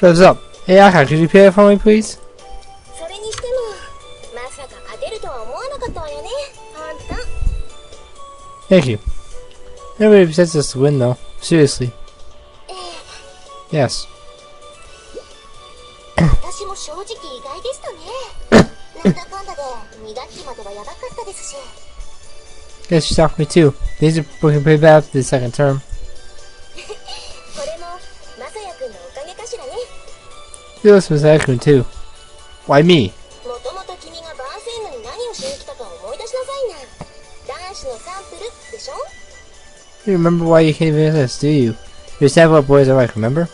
What's up? Hey Ayaka, could you play it for me, please? Thank you. Nobody expects us to win, though. Seriously. Yes. Yes, she shocked me too. These are working pretty bad after the second term. You listen to Masaya-kun too. Why me? You remember why you came with us, do you? You're sad what boys are like, remember?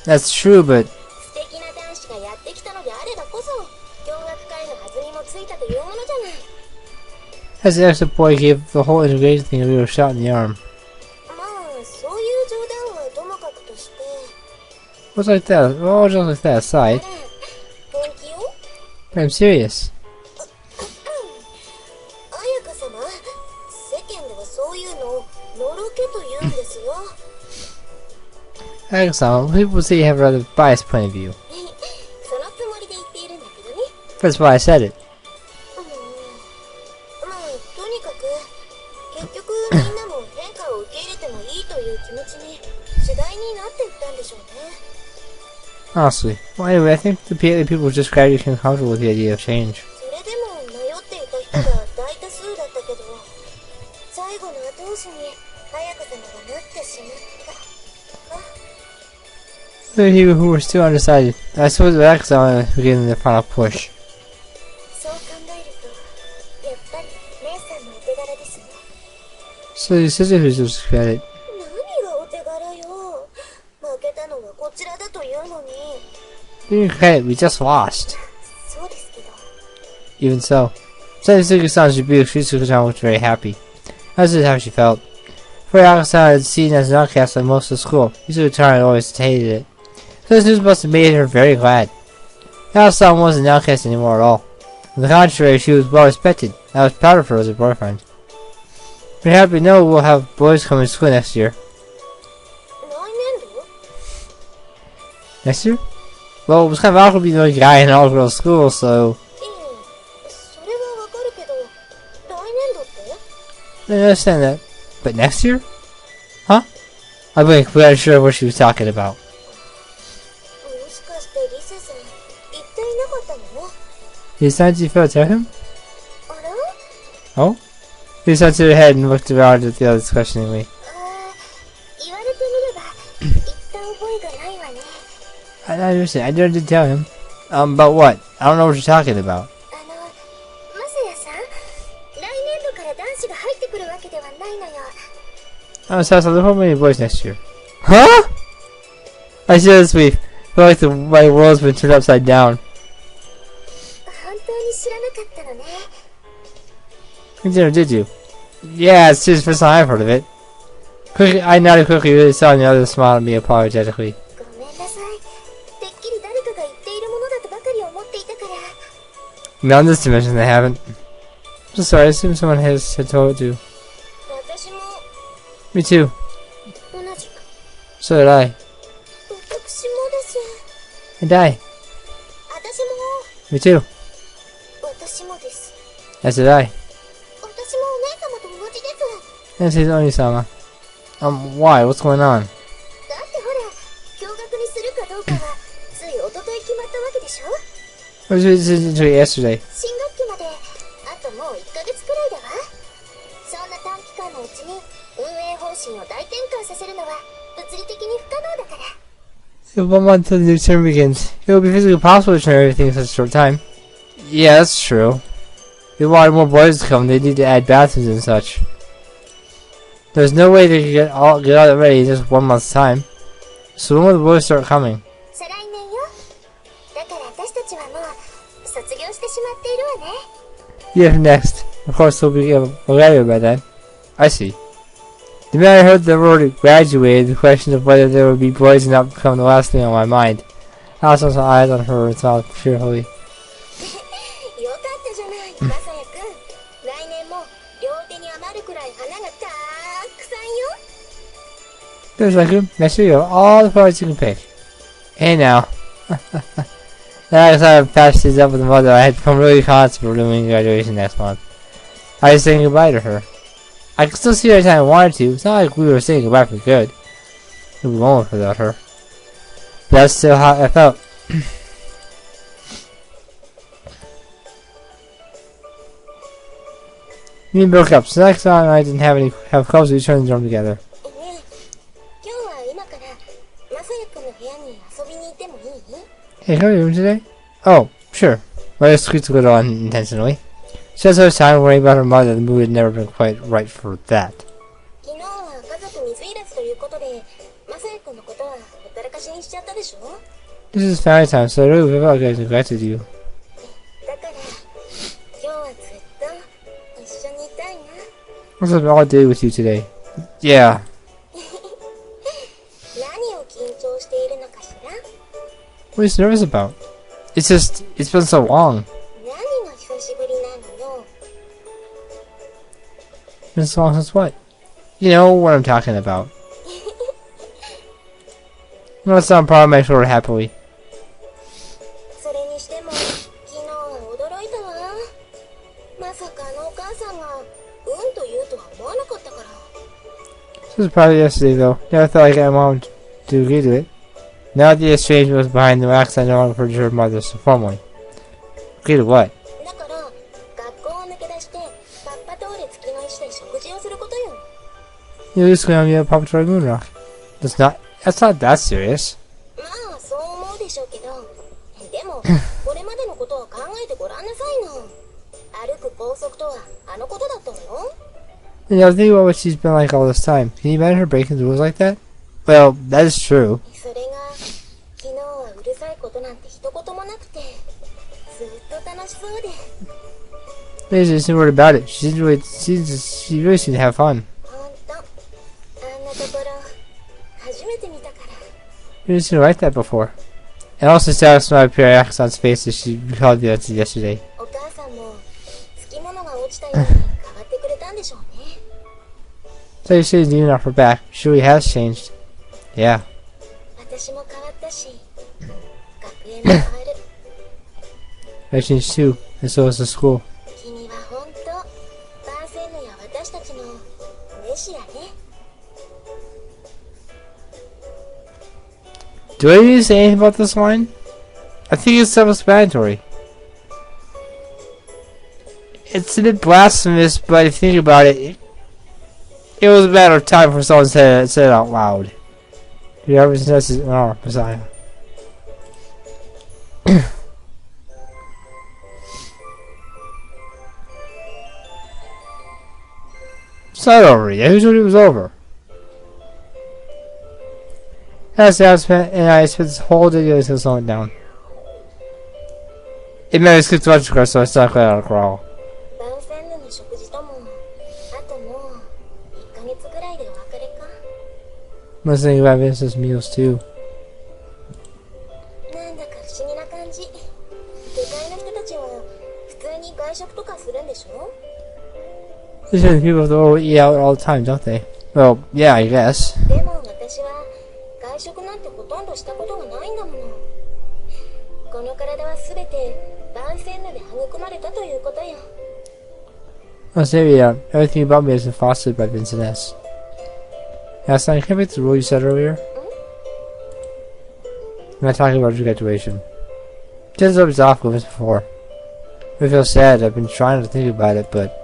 That's true, but... As the extra boy gave the whole integration thing a little shot in the arm. What's like that? Oh, just like that aside. But I'm serious. Ayaka-sama, people say you have a rather biased point of view. That's why I said it. Honestly. Well, anyway, I think the PA people just gradually became comfortable with the idea of change. There are people who were still undecided. I suppose Ayaka-sama was getting the final push. So your sister who deserves credit. Give me credit, we just lost. Even so. Suzuki-san should be Suzuki-san was very happy. That's just how she felt. For Ayaka-san is seen as an outcast by most of the school. Suzuki-san always hated it. So this news must have made her very glad. Ayaka-san wasn't an outcast anymore at all. On the contrary, she was well respected. I was proud of her as a boyfriend. We happy to know we'll have boys coming to school next year. Next year? Well, it was kind of awkward being the only guy in an all-girls school, so... I understand that. But next year? Huh? I wasn't quite sure what she was talking about. Decided you failed to tell him? Oh? He turned to her head and looked around at the others questioningly. I don't understand. I didn't tell him. About what? I don't know what you're talking about. Oh, so there are many boys next year. Huh? I seriously feel like my world's been turned upside down. Did you? Yeah, it's just the first time I've heard of it. Quickly, I nodded quickly, really saw and the other smiled at me apologetically. Not in this dimension, they haven't. I'm so sorry, I assume someone had told you. Me too. So did I. And I. Me too. As did I. And she's Oni-sama. Why? What's going on? What was your decision until yesterday? So 1 month until the new term begins. It will be physically possible to turn everything in such a short time. Yeah, that's true. If we wanted more boys to come, they need to add bathrooms and such. There's no way they could get all that ready in just 1 month's time. So when will the boys start coming? Yeah, next. Of course, they'll be graduated by then. I see. The minute I heard they were already graduated, the question of whether there would be boys enough became the last thing on my mind. I saw some eyes on her and smiled cheerfully. There's like next year you have all the flowers you can pick. Hey now, Then I decided to patch things up with the mother. I had become really conscious of doing graduation next month. I was saying goodbye to her. I could still see her anytime I wanted to. It's not like we were saying goodbye for good. It was lonely without her. But that's still how I felt. We broke up, so next time I didn't have clubs, we turned the dorm together. Hey, come to your room today? Oh, sure. But I squeezed a little unintentionally. She has her time worrying about her mother. The mood had never been quite right for that. This is family time, so I really felt like I neglected you. What's up all day with you today? Yeah. What are you nervous about? It's been so long. Been so long since what? You know what I'm talking about. No, it's not a problem, I shoulder happily. This was probably yesterday though. Never thought I'd get my mom to agree to it. Now that the exchange was behind the wax, I no longer heard her mother so formally. Agree to what? You're just going to be a Papa Troy Moonrock. That's not that serious. You know, think about what she's been like all this time. Can you imagine her breaking the rules like that? Well, that is true. There's just no word about it. She really seemed to have fun. You didn't like that before. And also satisfied by Ayaka's face as she recalled the incident yesterday. So you say he's even off her back. Sure, he has changed. Yeah. I changed too, and so is the school. Do I need to say anything about this line? I think it's self-explanatory. It's a bit blasphemous, but if you think about it, it was a matter of time for someone to say it out loud. Whoever says it, oh, Messiah. It's not over yet. Who told you it was over? That's how I spent this whole day to slow it down. It made me skip too much grass, so I stuck out of crawl. Must think about Vince's meals too. These people though eat out all the time, don't they? Well, yeah, I guess. Oh, say everything about me has been fostered by Vincent S. Last time, can I make the rule you said earlier? I'm not talking about your graduation. Just up is off with us before. I feel sad. I've been trying to think about it, but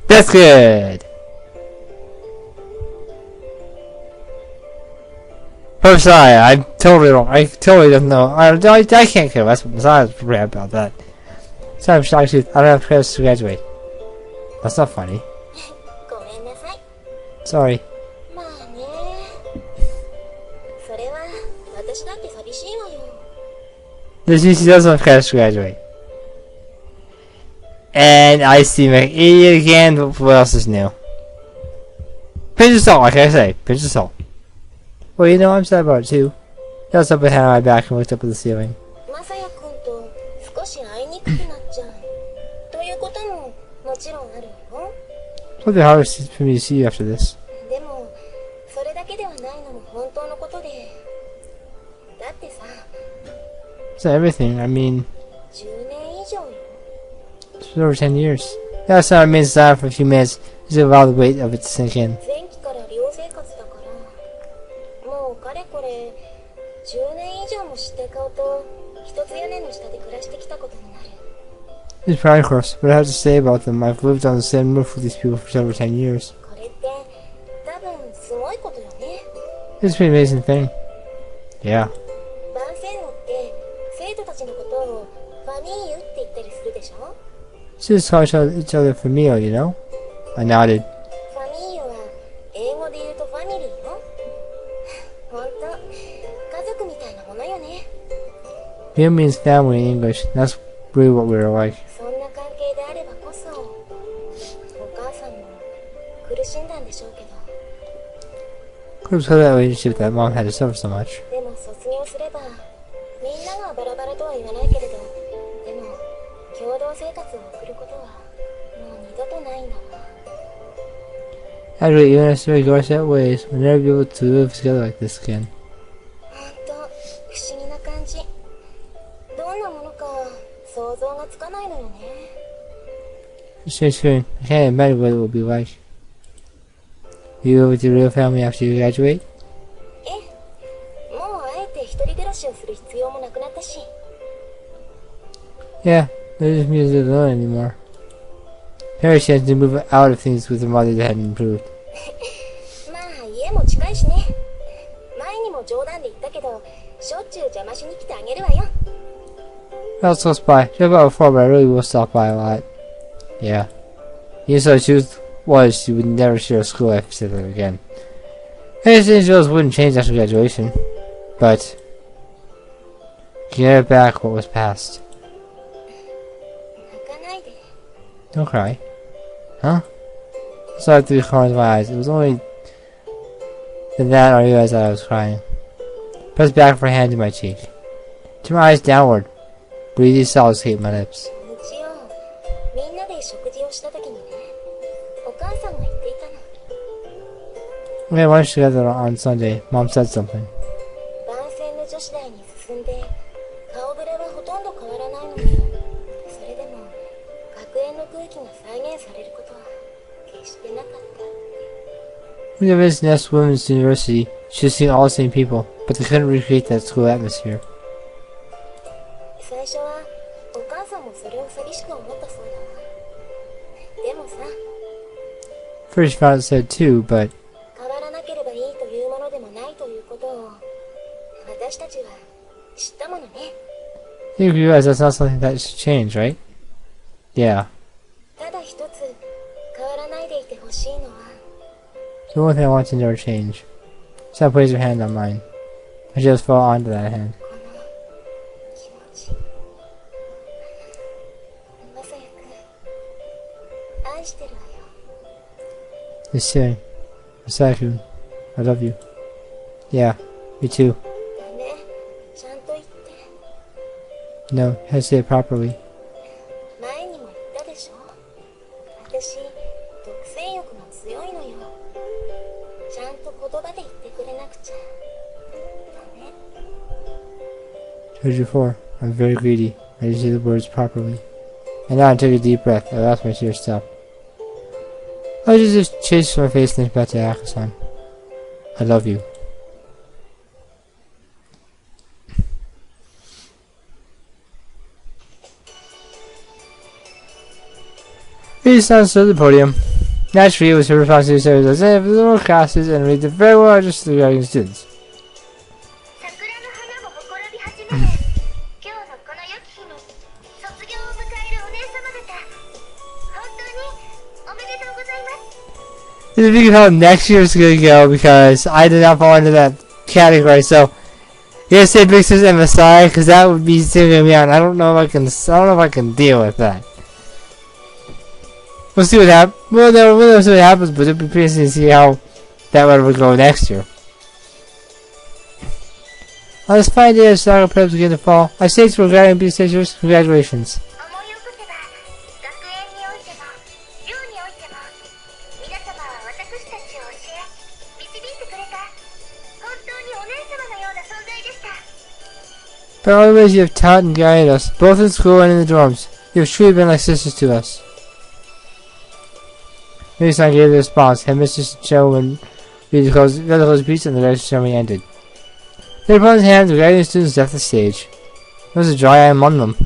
that's good. I'm sorry, I totally don't know. I can't care less, but Messiah's pretty happy about that. Sorry, I'm shocked I don't have credits to graduate. That's not funny. Sorry. This means he doesn't have credits to graduate. And I seem like an idiot again, but what else is new? Pinch of salt, like I say, pinch of salt. Well, you know, I'm sad about it too. I was up and had my back and looked up at the ceiling. もちろんあるよ。 It's probably hard for me to see you after this. でもそれだけではないのも本当のことで、だってさ、 It's not everything. I mean, 10年以上よ。 it's been over 10 years. That's not remain silent for a few minutes as if allow the weight of it to sink in. 前期から寮生活だから、もうかれこれ10年以上も知って顔と一つ屋根の下で暮らしてきたことになる。 It's probably course, but I have to say about them, I've lived on the same roof with these people for over 10 years. これって多分すごいことよね。 It's a pretty amazing thing. Yeah. 番宣王って生徒たちのことをファミーユって言ったりするでしょ。 Just call each other familiar, you know? I nodded. ファミーユは英語で言うとファミリーよ。ほんと家族みたいなものよね。 Familiar means family in English. That's really what we were like. そんな関係であればこそ、お母さんも苦しんだんでしょうけど。 Could have told that relationship that mom had to suffer so much. でも卒業すればみんながバラバラとは言わないけれど、でも共同生活を送ることはもう二度とないんだわ。 Actually, even if we go our separate ways, we'll never be able to live together like this again. ほんと不思議な感じ。どんなものか想像がつかないのよね。 It's a strange feeling. I can't imagine what it will be like. You live with your real family after you graduate? え、もうあえて一人暮らしをする必要もなくなったし。 Yeah, there's just me alone anymore. Parents had to move out of things with their mother that hadn't improved. まあ家も近いしね。前にも冗談で言ったけど、しょっちゅう邪魔しに来てあげるわよ。 I was close by. She about before, but I really will stop by a lot. Yeah. You saw the truth was she would never share a school life together again. Anything else wouldn't change after graduation. But you can never back what was past. 泣かないで。 Don't cry. Huh? I saw it through the corners of my eyes. It was only then that I realized that I was crying. Pressed back her hand to my cheek. Turned my eyes downward. Breathy sobs escaped my lips. 日曜、みんなで食事をした時にね、お母さんが言っていたの。 We had lunch together on Sunday. Mom said something. 番宣の女子大に進んで、顔ぶれはほとんど変わらないのに、それでも学園の空気が再現されることは決してなかった。 We lived in Nest Women's University. She was seeing all the same people, but they couldn't recreate that school atmosphere. 最初はお母さんもそれを寂しく思ったそうだわ。でもさ、 First she found it said too, but 変わらなければいいというものでもないということを私たちは知ったものね。 I think we realize that's not something that should change, right? Yeah. ただ一つ変わらないでいてほしいのは、 The one thing I want to never change. Sam placed her hand on mine. I just fell onto that hand. この気持ち。まさやく愛してるわよ。 Just saying. Masaki, I love you. Yeah, me too. ダメ、ちゃんと言って。 No, you have to say it properly. 前にも言ったでしょ。私、独占欲が強いのよ。ちゃんと言葉で言ってくれなくちゃ。ダメ。 Told you before, I'm very greedy. I didn't say the words properly. And now I took a deep breath. I lost my tears stopped. I just chased my face and then back to Ayaka-san. I love you. He stands to the podium. Naturally, it was her responsibility to serve as the little classes and read the very well registered regarding students. 桜の花もほころび始めて、今日のこの良き日に卒業を迎えるお姉様方、本当におめでとうございます。 Just thinking how next year's gonna go because I did not fall into that category. So, you gotta say Big Sis and Messiah because that would be singling me out. I don't know if I can deal with that. We'll see what happens. We'll see what happens, but it'll be interesting to see how that would go next year. On this fine day as soccer preps begin to fall, I say to regarding Big Sisters, congratulations. 思い起こせば、学園においてもしても皆様は私たちを教え導いてくれた本当にお姉様のような存在でした。 But in all the ways you have taught and guided us, both in school and in the dorms, you have truly been like sisters to us. Mary-san gave the response, had Mr. Sherwin read the close speech, and the lecture ceremony ended. They put his hands were guiding the students left the stage. There was a dry eye among them.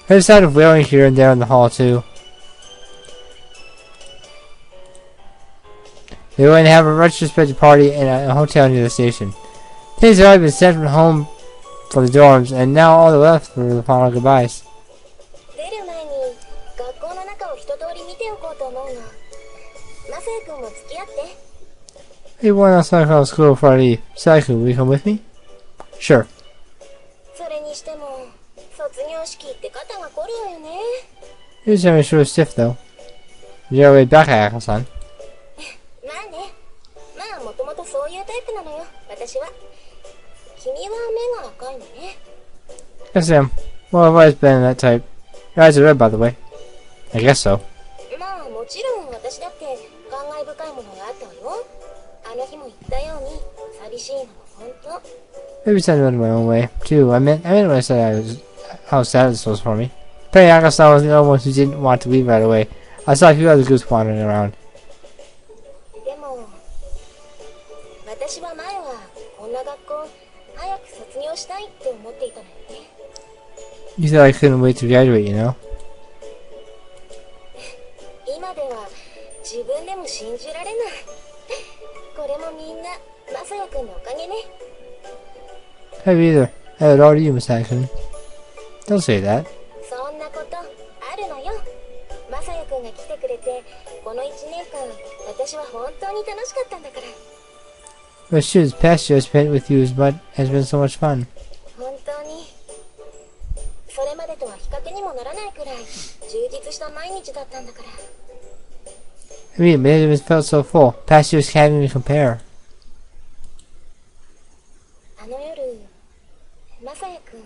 There was a sound of wailing here and there in the hall, too. They were going to have a retrospective party in a hotel near the station. Things had already been sent from home for the dorms, and now all they left were the final goodbyes. 出る前に学校の中を一通り見ておこうと思うの。マサヤ君も付き合って。 Hey, why not sign out of school before I leave? Saku, will you come with me? Sure. それにしても卒業式って肩が凝るわよね。 Here's having sure stiff though. You're way back, Ayaka-san. まあね。まあもともとそういうタイプなのよ、私は。君は目が赤いのね。 Yes, I am. Well, I've always been that type. Your eyes are red, by the way. I guess so. まあもちろん私だって感慨深いものがあったわよ。あの日も言ったように寂しいのも本当。 Maybe it's in my own way, too. I meant when I said how sad this was for me. Apparently, Ayaka-san was the only one who didn't want to leave right away. I saw a few other groups wandering around. でも私は前はこんな学校早く卒業したいって思っていたのよね。 You said I couldn't wait to graduate, you know? 今では自分でも信じられない。これもみんなマサヤ君のおかげね。 Have either. I would already you, Miss Ayaka. Don't say that. そんなことあるのよ。マサヤ君が来てくれてこの1年間私は本当に楽しかったんだから。 But shoot, this past year I spent with you has been so much fun. 本当にそれまでとは比較にもならないくらい充実した毎日だったんだから。 I mean, it has felt so full. Past years can't even compare. あの夜マサヤ君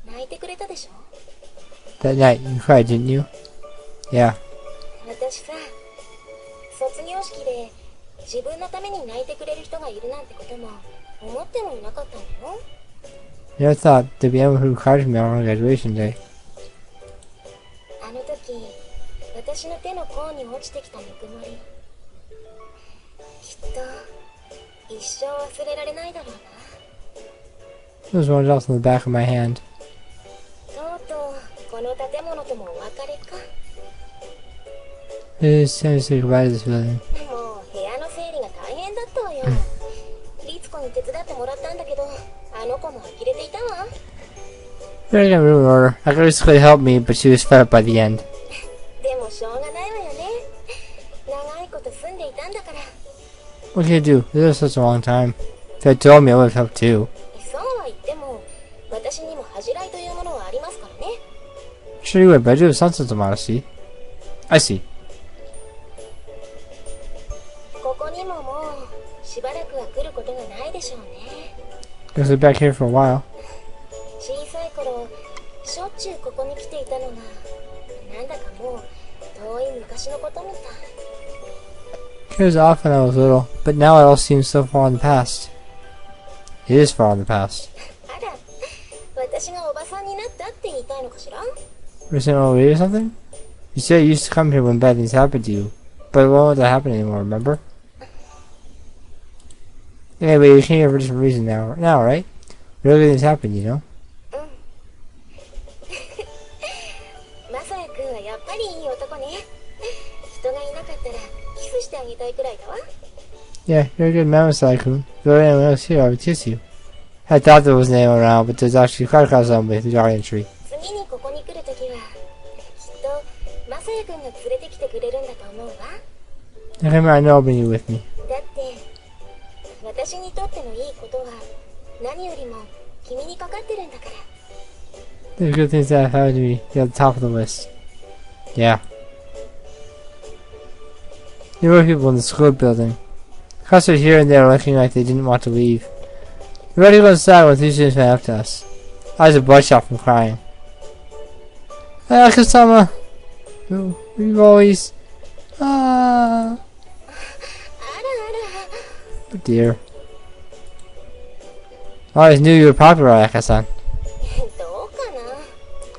泣いてくれたでしょ。 That night, you cried, didn't you? Yeah. 私さ、卒業式で自分のために泣いてくれる人がいるなんてことも思ってもいなかったのよ。 Never thought there'd be anyone who cried for me on graduation day. あの時、私の手の甲に落ちてきたぬくもり、きっと一生忘れられないだろうな。 There was one else on the back of my hand. とうとうこの建物ともお別れか。 It is time to say goodbye to this building. もう部屋の整理が大変だったわよ。律子に手伝ってもらったんだけど、あの子も呆れていたわ。 Very good room order. I could basically help me, but she was fed up by the end. でもしょうがないわよね。長いこと住んでいたんだから。 What can you do? It was such a long time. If you had told me, I would have helped too. そうは言っても、私にも恥じらいというものはありますからね。 Sure you would, but I do have some sense of modesty. I see. ここにももうしばらくは来ることがないでしょうね。 Guess we're back here for a while. 小さい頃、しょっちゅうここに来ていたのが、なんだかもう遠い昔のことみたい。 It was off when I was little, but now it all seems so far in the past. It is far in the past. あら、私がおばさんになったって言いたいのかしら？ Recent old lady or something? You said you used to come here when bad things happened to you, but it won't let that happen anymore, remember? Anyway, you came here for a different reason now, right? Real good things happen, you know? マサヤ君はやっぱりいい男ね。人がいなかったらキスしてあげたいくらいだわ。 Yeah, you're a good man, Saku. If there were anyone else here, I would kiss you. I thought there was anyone around, but there's actually quite a crowd somewhere through the giant tree. 次にここに来るときは、きっとマサヤ君が連れてきてくれるんだと思うわ。 I remember I know I'll bring you with me. だって私にとってのいいことは何よりも君にかかってるんだから。 There's good things that have happened to me. You're at the top of the list. Yeah. There were people in the school building. Clustered here and there looking like they didn't want to leave. We were ready to go inside when three students ran up to us. Eyes were bloodshot from crying. Ayaka-sama! We've always... Ah. あらあら Oh dear. I always knew you were popular, Ayaka-san. どうか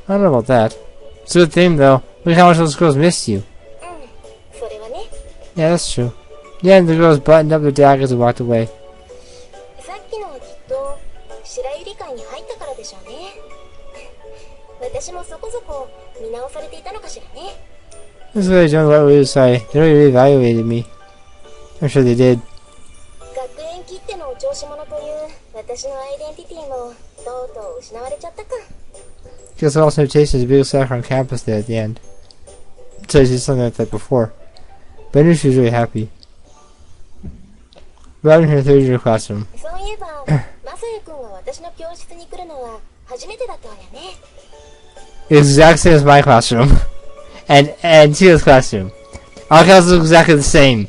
な I don't know about that. It's a good thing, though. Look how much those girls missed you. うんそれはね Yeah, that's true. Yeah, and the girls buttoned up their daggers and walked away. さっきのはきっと白百合会に入ったからでしょうね私もそこそこ見直されていたのかしらね This is what I don't know what we would say. They really evaluated me. I'm sure they did. 学園きってのお調子者という私のアイデンティティもとうとう失われちゃったか Because also tasted the biggest sucker on campus there at the end. So I did something like that before. But I knew she was really happy. Right in her third year classroom. そういえばマサヤ君が私の教室に来るのは初めてだったわよね Exact same as my classroom. and Tia's classroom. Our classes look exactly the same.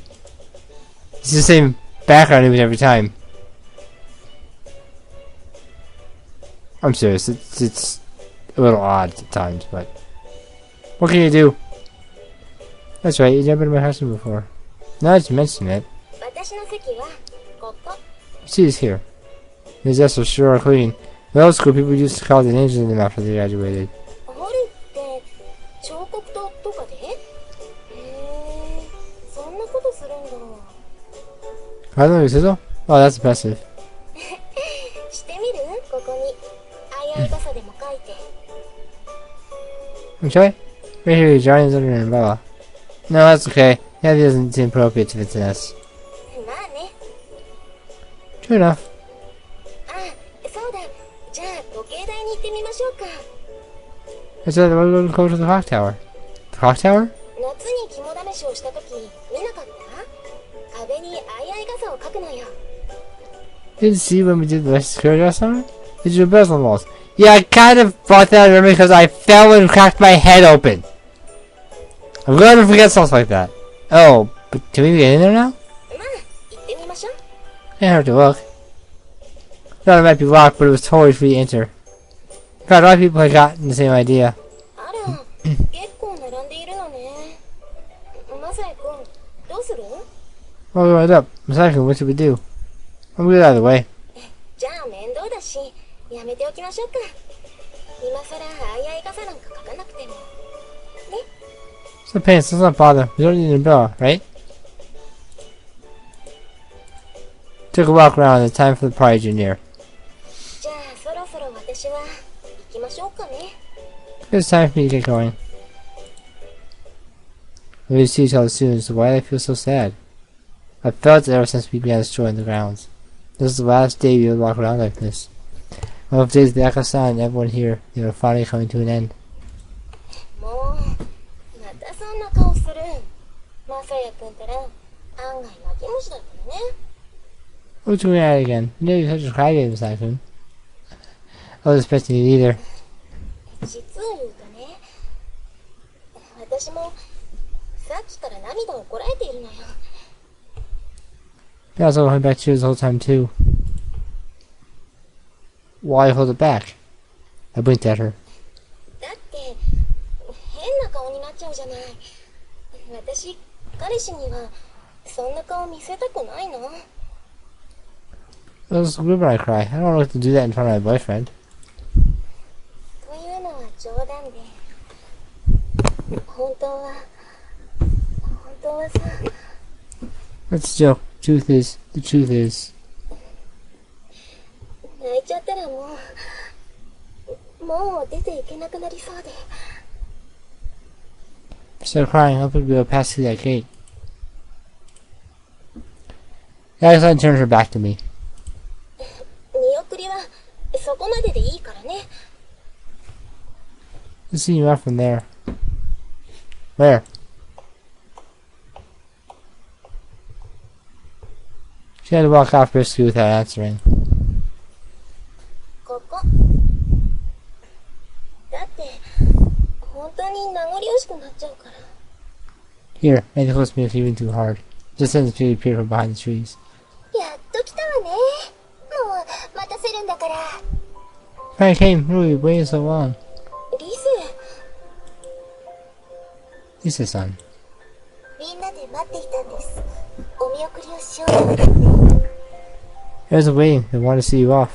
It's the same background image every time. I'm serious, it's a little odd at times, but what can you do? That's right, you've never been in my classroom before. Now that you mention it, 私の席はここ she's here. These desks are sure are clean. In old school, people used to call the names of them after they graduated. 掘るって彫刻刀とかでへえそんなことするんだ I don't know, sizzle? Oh, that's impressive. してみるここにあいあい傘でも書いて Okay? Right here, Johnny's under an umbrella. No, that's okay. That doesn't seem appropriate to Vincent's. まあね True enough. あそうだじゃあ時計台に行ってみましょうか I said we're going to go to the clock tower. The clock tower? 夏に肝試しをした時見なかった壁にあいあい傘を描くのよ Didn't see when we did the security last summer? Did you do bells on the walls? Yeah, I kind of brought that up because I fell and cracked my head open. I'm going to forget stuff like that. Oh, but can we get in there now? まあ行ってみましょう Can't hurt to look. Thought it might be locked, but it was totally free to enter. In fact, a lot of people had gotten the same idea. あら結構並んでいるのねマサヤ君どうする Well, we went up. Masaki, what should we do? I'm good either way. じゃあ面倒だしやめておきましょうか今さらあいあい傘なんか描かなくても It's no pain, so let's not bother. We don't need an umbrella, right? Took a walk around, and it's time for the party to near. じゃあそろそろ私は行きましょうかね It's time for me to get going. I really see tell the students why they feel so sad. I've felt it ever since we began destroying the grounds. This is the last day we would walk around like this. One of the days the Ayaka-san and everyone here, they were finally coming to an end. もうまたそんな顔するマサヤ君ったら案外泣き虫だったのね What's going on again? You know you're such a crybaby, Masaki. I wasn't expecting it either. 実を言うとね私もさっきから涙をこらえているのよ I was holding back tears the whole time too. Why hold it back? I blinked at her. だって変な顔になっちゃうじゃない私彼氏にはそんな顔見せたくないの It was weird when I cry. I don't want to do that in front of my boyfriend. というのは冗談で本当はさ That's a joke. The truth is. 泣いちゃったらもう出ていけなくなりそうで Instead of crying, hoping to be able to pass through that gate. The Ayaka-san turned her back to me. 見送りはそこまででいいからね Let's see you out from there. Where? She had to walk off briskly without answering. ここだって本当に名残惜しくなっちゃうから Here, make it close to me if you're even too hard. Just then the beauty appeared from behind the trees. やっと来たわねもう待たせるんだから Finally came. Really, waiting so long. リス Lisa-san. みんなで待っていたんです。お見送りをしようと思って。Here's waiting. They want to see you off.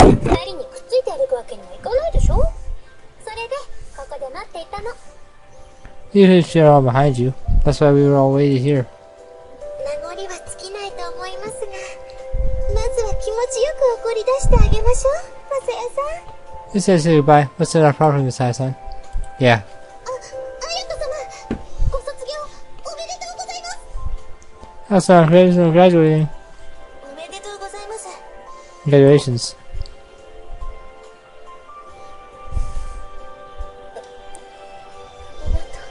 二人にくっついて歩くわけにはいかないでしょ。それでここで待っていたの。You should share all behind you. That's why we were all waiting here. 名残は尽きないと思いますが、まずは気持ちよく怒り出してあげましょう、マサヤさん。You said say goodbye. Let's set our problem this time, son. Yeah. あ、綾香様、ご卒業おめでとうございます。That's not graduating. おめでとうございます。Congratulations. ありがとう。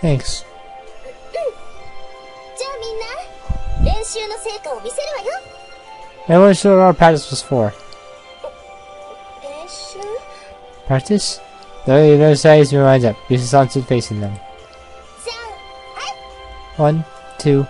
Thanks. じゃあみんな、練習の成果を見せるわよ。I want to show what our practice was for. 練習？ Practice? The other side is your mind up. Use the sun to facing them. じゃあ、はい。 1, 2.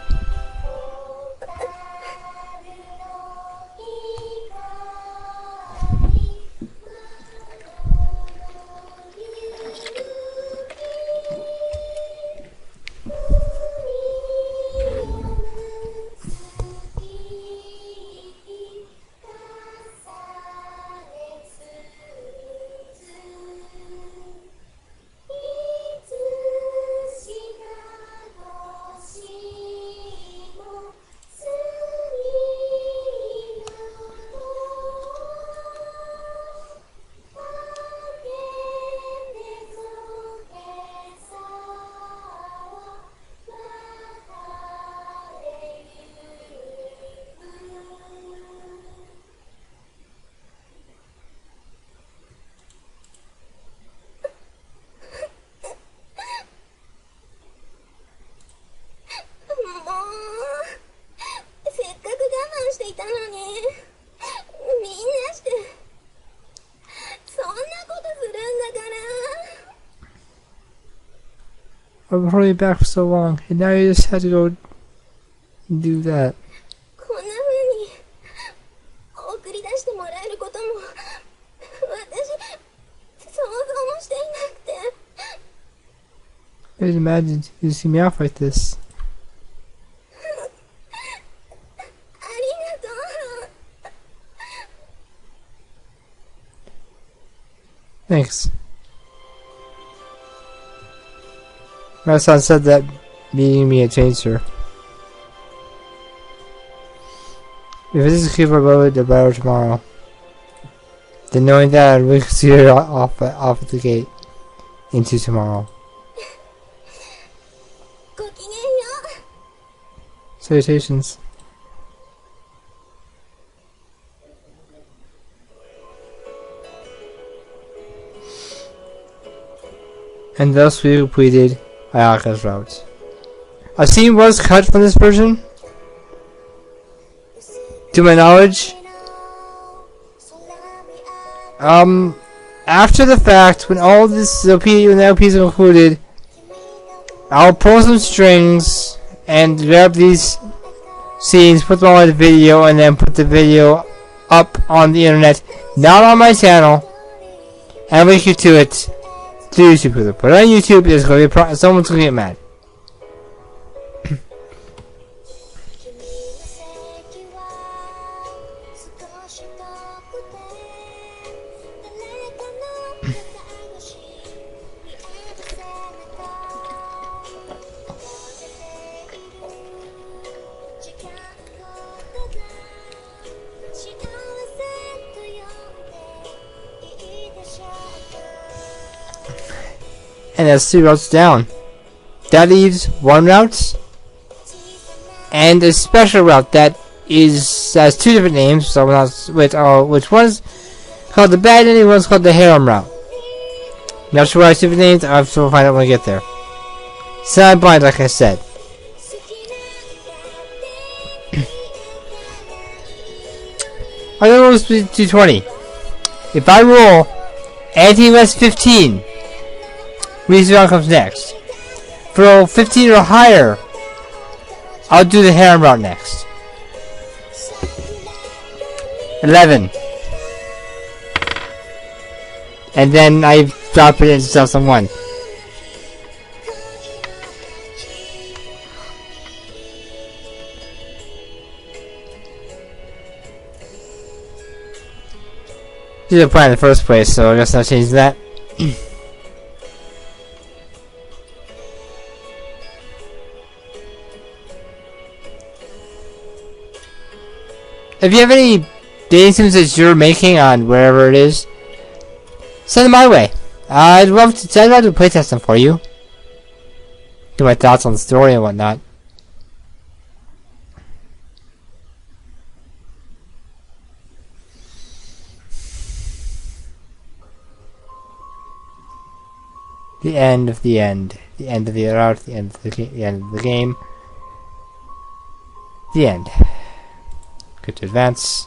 I've been holding you back for so long, and now you just had to go and do that. こんな風に送り出してもらえることも私想像もしていなくて。I didn't imagine you'd see me off like this. ありがとう。Thanks. My son said that meeting me had changed her. If this is keep our road the better tomorrow, then knowing that we could see her off at the gate into tomorrow. ごきげんよう。 Salutations. And thus we completed Ayaka's route. A scene was cut from this version, to my knowledge. After the fact, when all this LP and LPs are included, I'll pull some strings and grab these scenes, put them all in the video, and then put the video up on the internet, not on my channel, and link you to it. To YouTube, with it. Put it on YouTube, it's gonna be someone's gonna get mad. And that's 2 routes down. That leaves 1 route and a special route that has 2 different names. So which one's called the bad ending, one's called the harem route. Not sure why it's different names. I'll have to find out when I get there. So I'm blind, like I said. I'm gonna roll 220. If I roll anything less 15. Reason round comes next. For 15 or higher, I'll do the harem route next. 11. And then I drop it into 2001. This is the plan in the first place, so I guess I'll change that. If you have any dating sims that you're making on wherever it is, send them my way. I'd love to playtest them for you. Do my thoughts on the story and whatnot. The end of the end. The end of the route. The end of the end of the game. The end. Good to advance.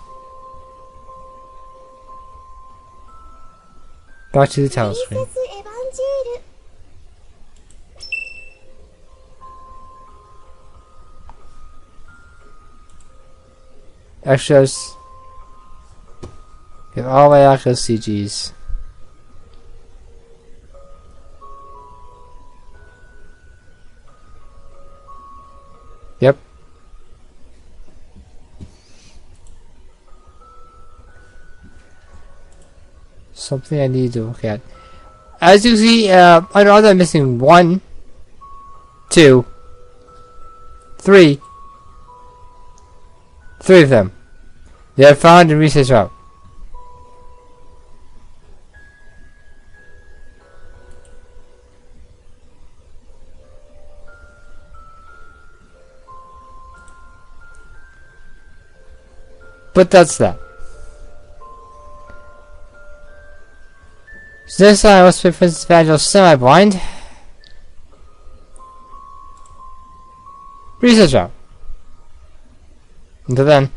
Back to the title screen. Evangile. Extras. Get all Ayaka CGs. Yep. Something I need to look at. As you see, I know that I'm missing 1, 2, 3. 3 of them. They are found in research route. But that's that. So this time I must play Princess Evangile semi-blind. Research out. Until then.